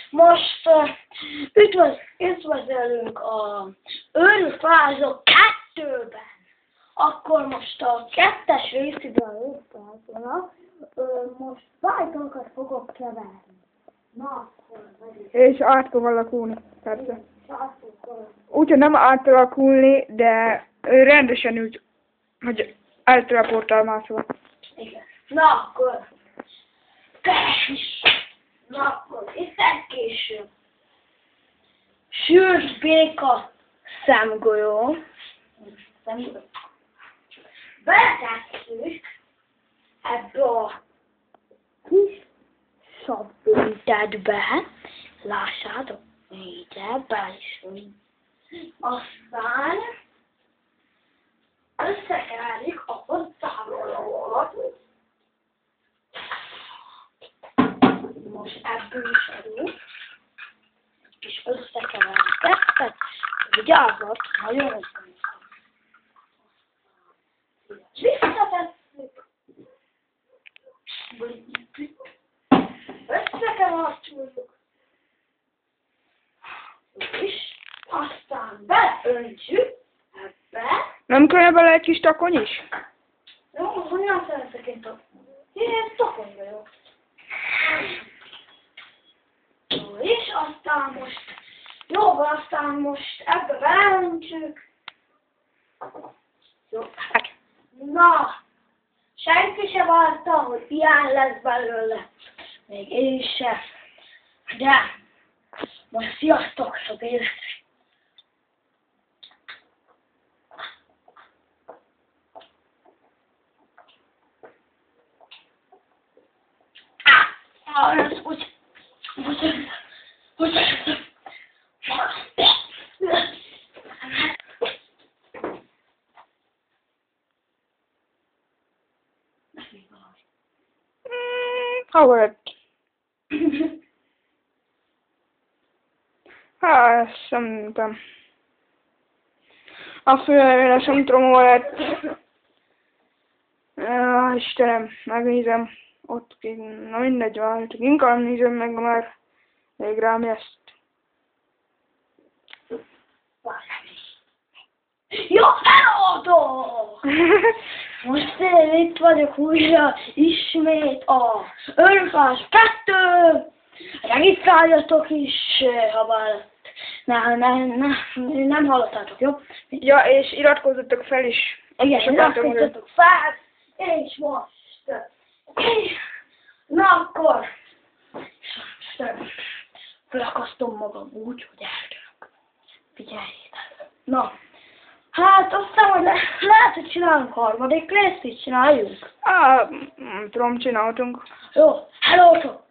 Most üdvözlünk a Őrültvarázsló 2-ben. Akkor most a 2-es részében a Őrültvarázslónak most bájtokat fogok keverni. Na, akkor és át fog alakulni, persze. Úgyhogy nem átalakulni, de rendesen úgy, hogy elteleportálmászol. igen. Na akkor, na akkor, itt később. Sült béka szemgolyó. Beletesszük ebbe a kis sabbőtetbe. Lássátok, ide be is. Aztán összekeverjük a hozzávalókat. Most ebből is adunk. És összekeverjük ezt. Vigyázzat, nagyon összekeverjük. Visszatesszük. Összekeverjük. És aztán beleöntjük ebbe. Nem kellene bele egy kis takony is? Jó, honnan szeretek én takony? Én takony vagyok. Jó, és aztán most ebbe beleöntjük. Jó. Na, senki se várta, hogy ilyen lesz belőle. Még én sem. De most sziasztok, sok életre! Az úgy. Hallod. Hát, szerintem. A főre sem tudom, hol lett. Istenem, megnézem. Ott ki, na mindegy van, csak inkább nézem meg, mert még rám ezt. Jó, hello! Most én itt vagyok újra, ismét a Őrültvarázsló 2. Regisztráljatok is, ha bár nem hallottátok, jó? Ja, és iratkozzatok fel is. Igen, iratkozzatok fel, és most. Na akkor, felakasztom magam úgy, hogy eltörök. Figyeljétek. Na, hát aztán, hogy lehet, hogy csinálunk harmadik részt, így csináljuk. Nem tudom, csináltunk. Jó, hello!